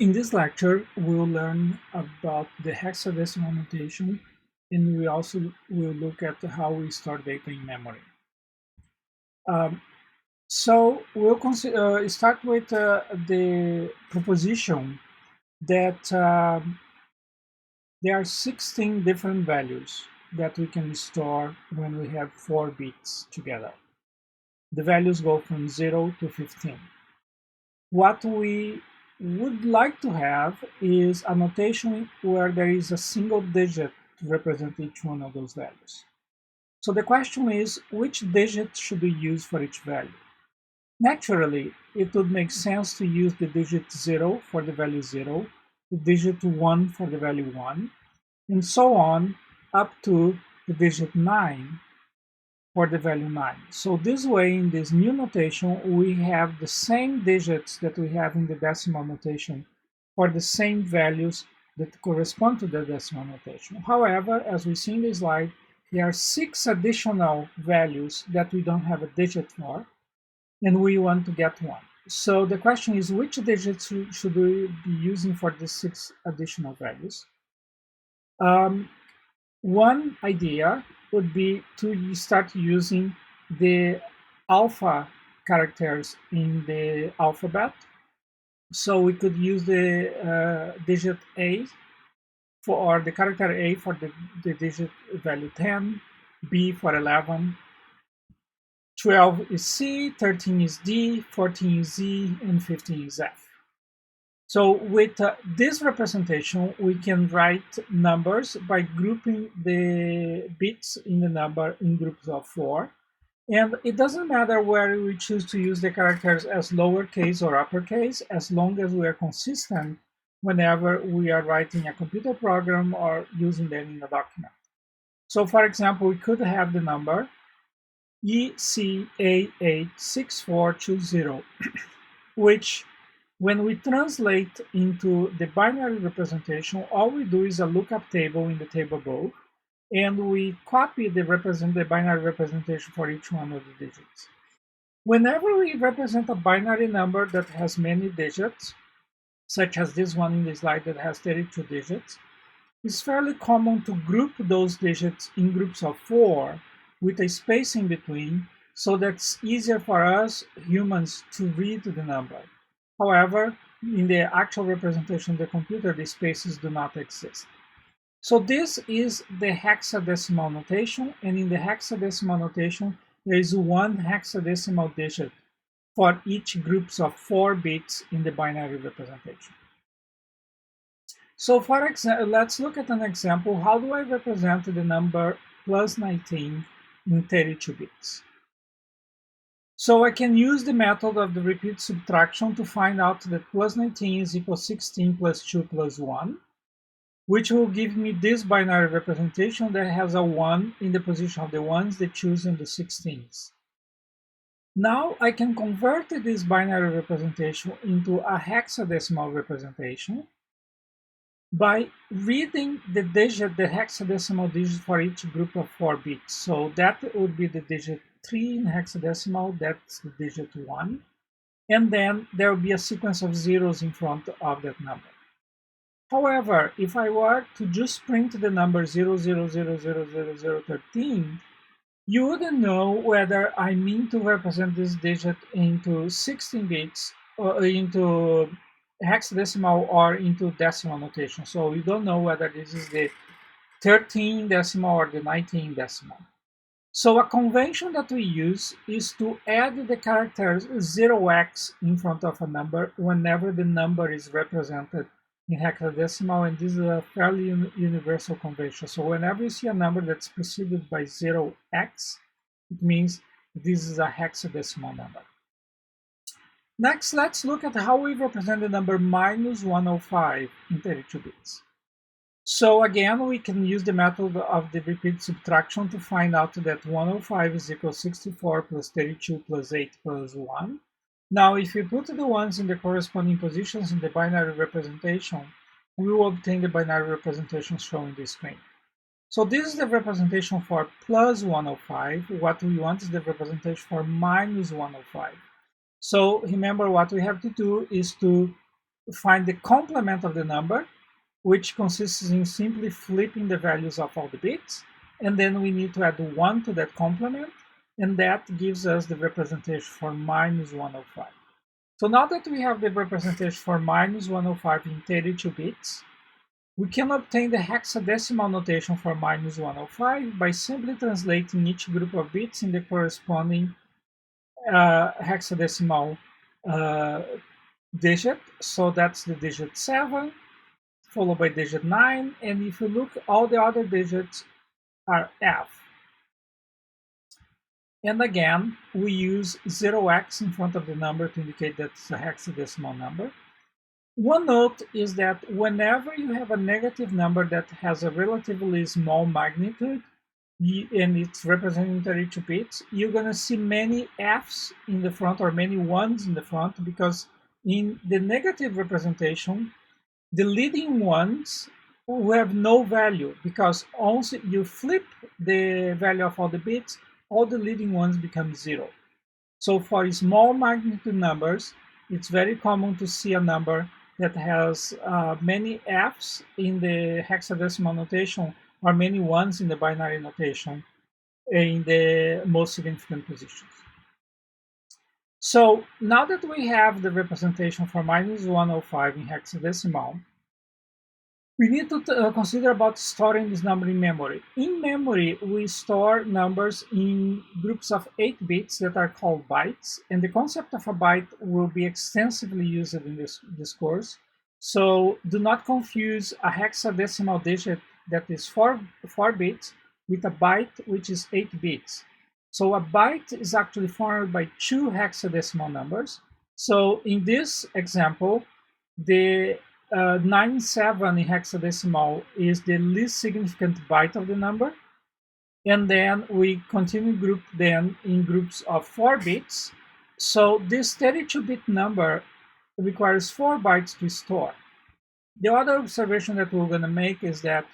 In this lecture, we'll learn about the hexadecimal notation, and we also will look at how we store data in memory. Um, so we'll start with the proposition that there are 16 different values that we can store when we have 4 bits together. The values go from 0 to 15. What we would like to have is a notation where there is a single digit to represent each one of those values. So the question is, which digit should we use for each value? Naturally, it would make sense to use the digit 0 for the value 0, the digit 1 for the value 1, and so on up to the digit 9 for the value 9. So this way, in this new notation, we have the same digits that we have in the decimal notation for the same values that correspond to the decimal notation. However, as we see in the slide, there are 6 additional values that we don't have a digit for, and we want to get one. So the question is, which digits should we be using for the 6 additional values? One idea would be to start using the alpha characters in the alphabet. So we could use the digit A or the character A for the digit value 10, B for 11, 12 is C, 13 is D, 14 is Z, and 15 is F. So with this representation, we can write numbers by grouping the bits in the number in groups of 4. And it doesn't matter where we choose to use the characters as lowercase or uppercase, as long as we are consistent whenever we are writing a computer program or using them in a document. So for example, we could have the number ECA86420, which when we translate into the binary representation, all we do is a lookup table in the table above, and we copy the binary representation for each one of the digits. Whenever we represent a binary number that has many digits, such as this one in the slide that has 32 digits, it's fairly common to group those digits in groups of 4 with a space in between, so that's easier for us humans to read the number. However, in the actual representation of the computer, the spaces do not exist. So this is the hexadecimal notation, and in the hexadecimal notation, there is one hexadecimal digit for each groups of 4 bits in the binary representation. So for example, let's look at an example. How do I represent the number plus 19 in 32 bits? So I can use the method of the repeat subtraction to find out that plus 19 is equal to 16 plus 2 plus 1, which will give me this binary representation that has a 1 in the position of the 1s, the 2s, and the 16s. Now I can convert this binary representation into a hexadecimal representation by reading the hexadecimal digit for each group of 4 bits. So that would be the digit 3 in hexadecimal, that's the digit 1, and then there will be a sequence of zeros in front of that number. However, if I were to just print the number 00000013, you wouldn't know whether I mean to represent this digit into 16 bits or into hexadecimal or into decimal notation. So we don't know whether this is the 13 decimal or the 19 decimal. So a convention that we use is to add the characters 0x in front of a number whenever the number is represented in hexadecimal, and this is a fairly universal convention. So whenever you see a number that's preceded by 0x, it means this is a hexadecimal number. Next, let's look at how we represent the number minus 105 in 32 bits. So again, we can use the method of the repeat subtraction to find out that 105 is equal to 64 plus 32 plus 8 plus 1. Now, if we put the ones in the corresponding positions in the binary representation, we will obtain the binary representation shown in the screen. So this is the representation for plus 105. What we want is the representation for minus 105. So remember, what we have to do is to find the complement of the number, which consists in simply flipping the values of all the bits. And then we need to add 1 to that complement, and that gives us the representation for minus 105. So now that we have the representation for minus 105 in 32 bits, we can obtain the hexadecimal notation for minus 105 by simply translating each group of bits in the corresponding hexadecimal digit. So that's the digit 7, followed by digit 9. And if you look, all the other digits are F. And again, we use 0x in front of the number to indicate that it's a hexadecimal number. One note is that whenever you have a negative number that has a relatively small magnitude, and it's representing 32 bits, you're going to see many F's in the front or many 1s in the front, because in the negative representation, the leading ones will have no value, because once you flip the value of all the bits, all the leading ones become 0. So for small magnitude numbers, it's very common to see a number that has many F's in the hexadecimal notation or many 1s in the binary notation in the most significant positions. So now that we have the representation for minus 105 in hexadecimal, we need to consider about storing this number in memory. In memory, we store numbers in groups of 8 bits that are called bytes, and the concept of a byte will be extensively used in this course. So do not confuse a hexadecimal digit that is 4 bits with a byte which is 8 bits. So a byte is actually formed by 2 hexadecimal numbers. So in this example, the 97 in hexadecimal is the least significant byte of the number. And then we continue group them in groups of 4 bits. So this 32-bit number requires 4 bytes to store. The other observation that we're going to make is that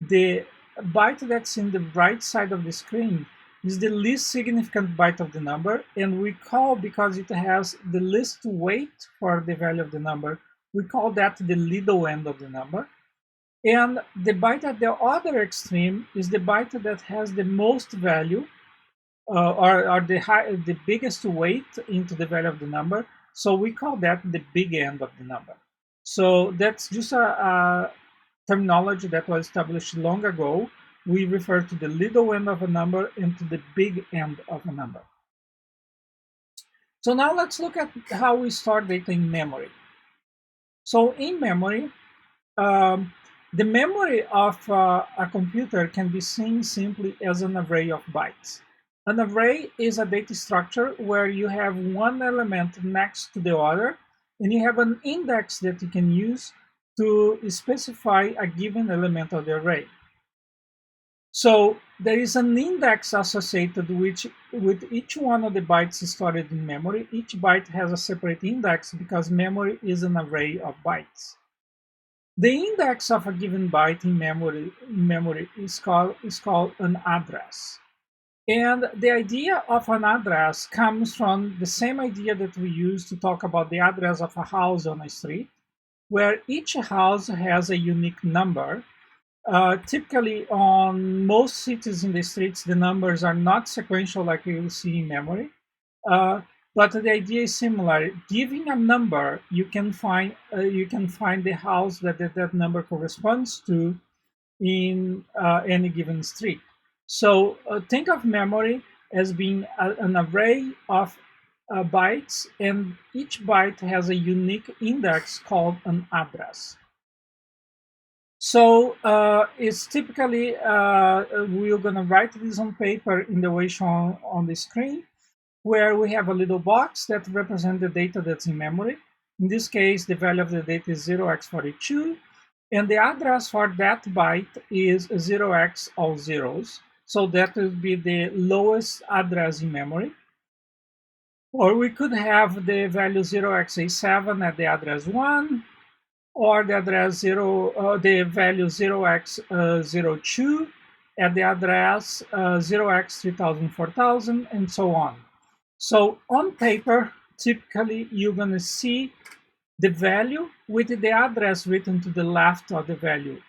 the byte that's in the right side of the screen is the least significant byte of the number, and we call, because it has the least weight for the value of the number, we call that the little end of the number. And the byte at the other extreme is the byte that has the most value, or the biggest weight into the value of the number. So we call that the big end of the number. So that's just a terminology that was established long ago. We refer to the little end of a number and to the big end of a number. So now let's look at how we store data in memory. So in memory, the memory of a computer can be seen simply as an array of bytes. An array is a data structure where you have one element next to the other, and you have an index that you can use to specify a given element of the array. So there is an index associated with each one of the bytes stored in memory. Each byte has a separate index because memory is an array of bytes. The index of a given byte in memory is called an address. And the idea of an address comes from the same idea that we use to talk about the address of a house on a street, where each house has a unique number. Typically, on most cities in the streets, the numbers are not sequential like you will see in memory. But the idea is similar. Giving a number, you can find the house that number corresponds to in any given street. So think of memory as being an array of bytes, and each byte has a unique index called an address. So it's typically, we're going to write this on paper in the way shown on the screen, where we have a little box that represents the data that's in memory. In this case, the value of the data is 0x42, and the address for that byte is 0x all zeros. So that would be the lowest address in memory. Or we could have the value 0x87 at the address 1, or the address the value 0x02 at the address 0x3000, 4000, and so on. So on paper, typically you're going to see the value with the address written to the left of the value.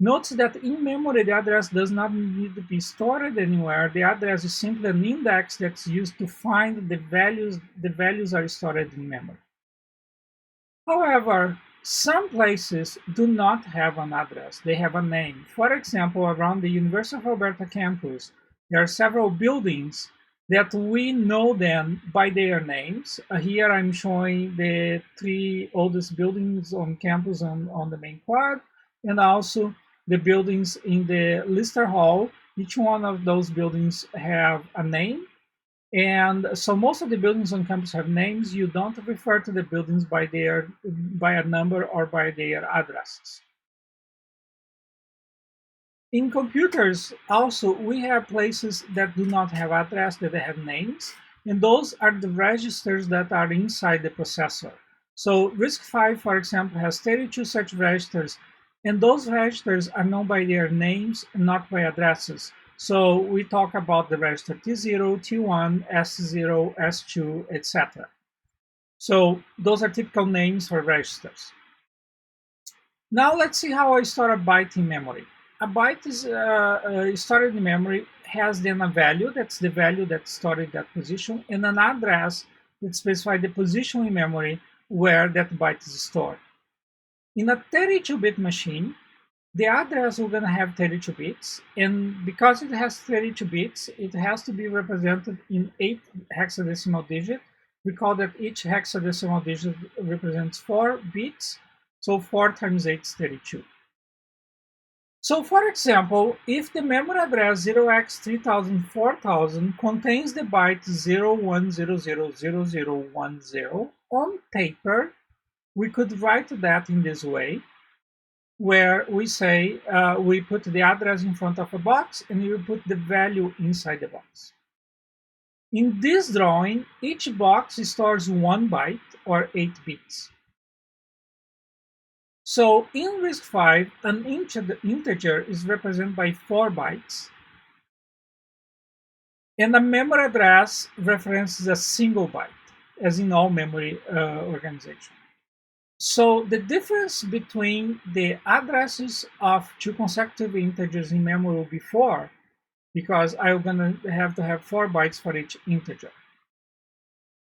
Note that in memory, the address does not need to be stored anywhere. The address is simply an index that's used to find the values. The values are stored in memory. However, some places do not have an address. They have a name. For example, around the University of Alberta campus, there are several buildings that we know them by their names. Here I'm showing the 3 oldest buildings on campus on the main quad, and also the buildings in the Lister Hall. Each one of those buildings have a name. And so most of the buildings on campus have names. You don't refer to the buildings by a number or by their addresses. In computers, also, we have places that do not have address, that they have names, and those are the registers that are inside the processor. So RISC-V, for example, has 32 such registers, and those registers are known by their names, not by addresses. So we talk about the register T0, T1, S0, S2, etc. So those are typical names for registers. Now let's see how I store a byte in memory. A byte is stored in memory, has then a value, that's the value that's stored in that position, and an address that specifies the position in memory where that byte is stored. In a 32-bit machine, the address is going to have 32 bits, and because it has 32 bits, it has to be represented in 8 hexadecimal digits. Recall that each hexadecimal digit represents 4 bits, so 4 times 8 is 32. So for example, if the memory address 0x3000 4000 contains the byte 01000010 on paper, we could write that in this way, where we say we put the address in front of a box and we put the value inside the box. In this drawing, each box stores 1 byte or 8 bits. So in RISC-V, an integer is represented by 4 bytes, and a memory address references a single byte, as in all memory organization. So the difference between the addresses of 2 consecutive integers in memory will be 4, because I'm going to have 4 bytes for each integer.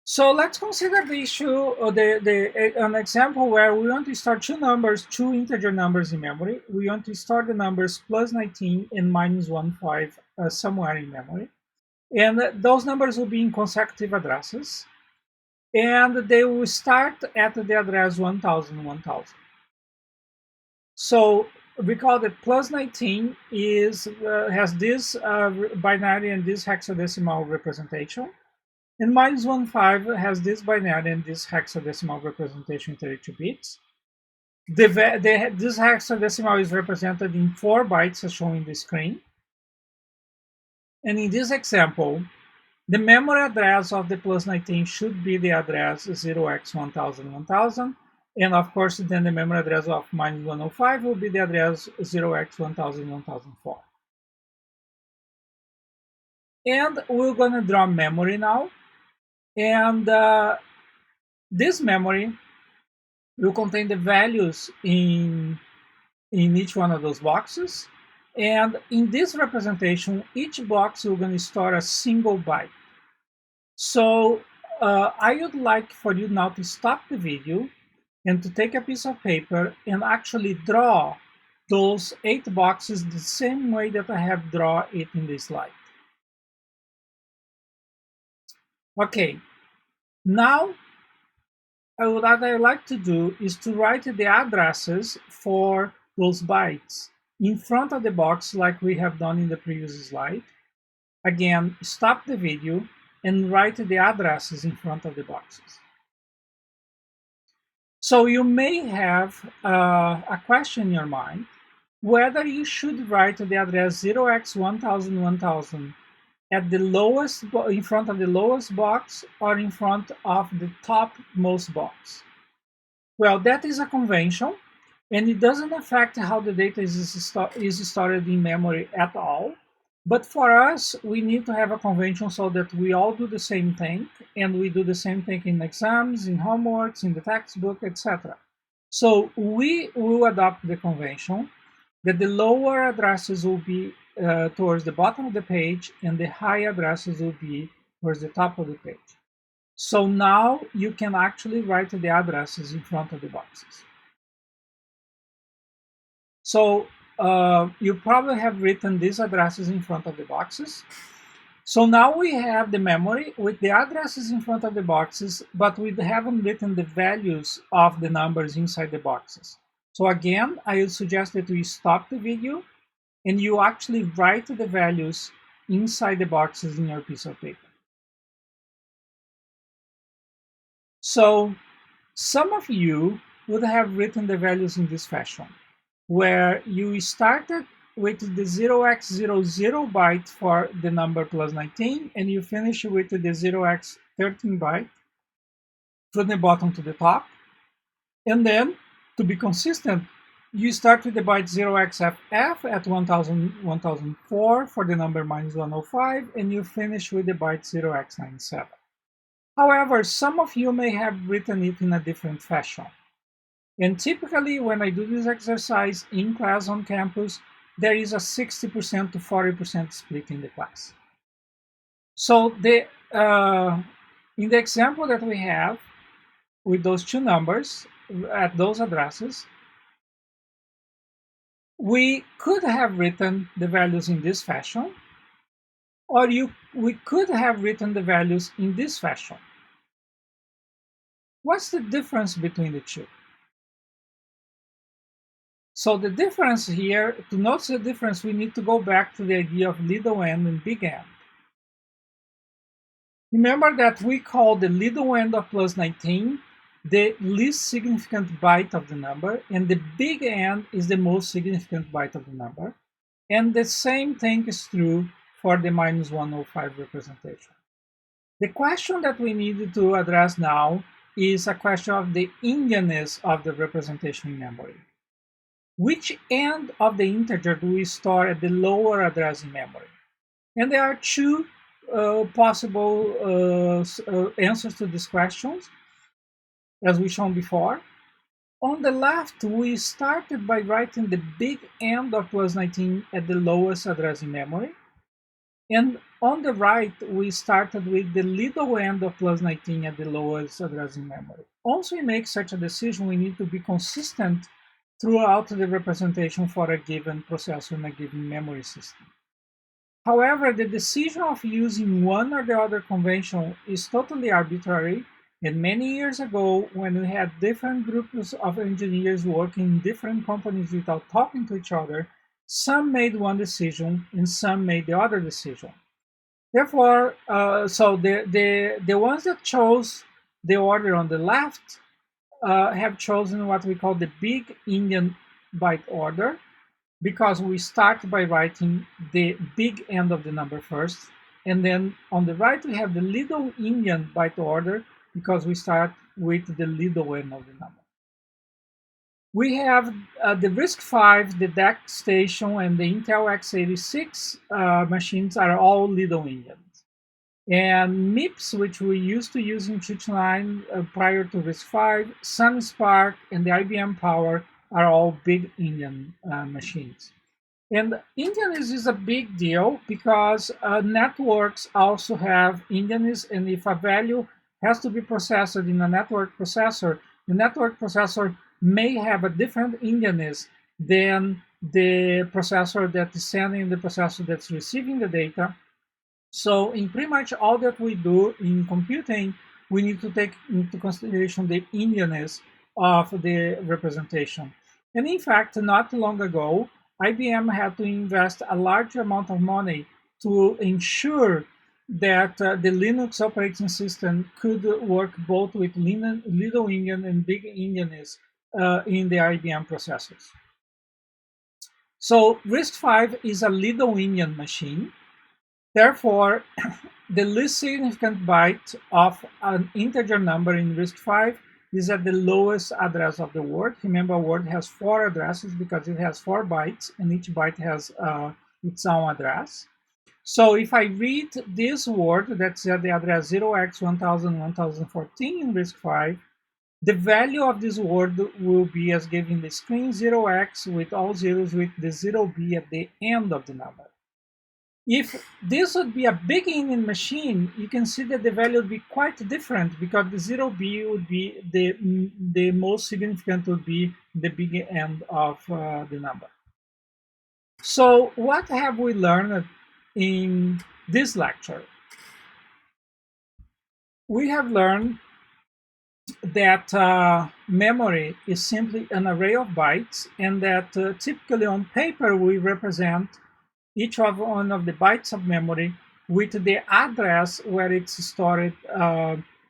So let's consider the issue, an example where we want to store 2 integer numbers in memory. We want to store the numbers plus 19 and minus 15 somewhere in memory. And those numbers will be in consecutive addresses. And they will start at the address 1000, 1000. So recall that plus 19 has this binary and this hexadecimal representation. And minus 15 has this binary and this hexadecimal representation in 32 bits. This hexadecimal is represented in 4 bytes as shown in the screen. And in this example, the memory address of the plus 19 should be the address 0x1000, 1000. And of course, then the memory address of minus 105 will be the address 0x1000, 1004. And we're going to draw memory now. And this memory will contain the values in each one of those boxes. And in this representation, each box we're going to store a single byte. So I would like for you now to stop the video and to take a piece of paper and actually draw those 8 boxes the same way that I have drawn it in this slide. Okay, now what I like to do is to write the addresses for those bytes in front of the box like we have done in the previous slide. Again, stop the video and write the addresses in front of the boxes. So you may have a question in your mind whether you should write the address 0x1000, 1000 at the lowest, in front of the lowest box or in front of the topmost box. Well, that is a convention, and it doesn't affect how the data is stored in memory at all. But for us, we need to have a convention so that we all do the same thing, and we do the same thing in exams, in homeworks, in the textbook, etc. So we will adopt the convention that the lower addresses will be towards the bottom of the page and the high addresses will be towards the top of the page. So now you can actually write the addresses in front of the boxes. So you probably have written these addresses in front of the boxes. So now we have the memory with the addresses in front of the boxes, but we haven't written the values of the numbers inside the boxes. So again, I would suggest that we stop the video and you actually write the values inside the boxes in your piece of paper. So some of you would have written the values in this fashion, where you started with the 0x00 byte for the number plus 19, and you finish with the 0x13 byte from the bottom to the top. And then, to be consistent, you start with the byte 0xFF at 1004 for the number minus 105, and you finish with the byte 0x97. However, some of you may have written it in a different fashion. And typically, when I do this exercise in class on campus, there is a 60% to 40% split in the class. So in the example that we have with those two numbers at those addresses, we could have written the values in this fashion, or we could have written the values in this fashion. What's the difference between the two? So the difference here, to notice the difference, we need to go back to the idea of little n and big N. Remember that we call the little n of plus 19 the least significant byte of the number, and the big N is the most significant byte of the number. And the same thing is true for the minus 105 representation. The question that we need to address now is a question of the Indianness of the representation in memory. Which end of the integer do we store at the lower address in memory? And there are two possible answers to these questions, as we shown before. On the left, we started by writing the big end of plus 19 at the lowest address in memory. And on the right, we started with the little end of plus 19 at the lowest address in memory. Once we make such a decision, we need to be consistent throughout the representation for a given processor in a given memory system. However, the decision of using one or the other convention is totally arbitrary, and many years ago, when we had different groups of engineers working in different companies without talking to each other, some made one decision and some made the other decision. Therefore, so the ones that chose the order on the left have chosen what we call the big Indian byte order, because we start by writing the big end of the number first. And then on the right, we have the little Indian byte order, because we start with the little end of the number. We have the RISC-V, the DEC station, and the Intel x86 machines are all little Indians. And MIPS, which we used to use in teaching line prior to RISC-V, SunSpark, and the IBM Power are all big Indian machines. And Indianness is a big deal because networks also have Indianness, and if a value has to be processed in a network processor, the network processor may have a different Indianness than the processor that is sending, the processor that's receiving the data. So in pretty much all that we do in computing, we need to take into consideration the Indianness of the representation. And in fact, not long ago, IBM had to invest a large amount of money to ensure that the Linux operating system could work both with little Indian and big Indianness in the IBM processors. So RISC-V is a little Indian machine. Therefore, the least significant byte of an integer number in RISC-V is at the lowest address of the word. Remember, a word has 4 addresses because it has 4 bytes, and each byte has its own address. So if I read this word that's at the address 0x1000-1014 in RISC-V, the value of this word will be as given in the screen 0x with all zeros with the 0b at the end of the number. If this would be a big Indian machine, you can see that the value would be quite different because the 0b would be the most significant would be the big end of the number. So what have we learned in this lecture? We have learned that memory is simply an array of bytes, and that typically on paper we represent each one of the bytes of memory with the address where it's stored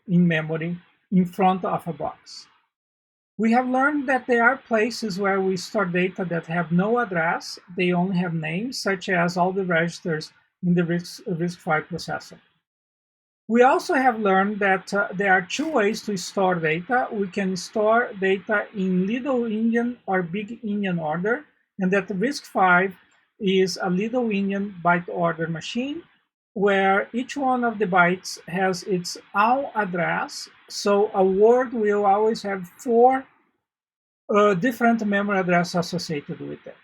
in memory in front of a box. We have learned that there are places where we store data that have no address, they only have names, such as all the registers in the RISC-V processor. We also have learned that there are two ways to store data. We can store data in little endian or big endian order, and that the RISC-V is a little endian byte order machine where each one of the bytes has its own address. So a word will always have four different memory addresses associated with it.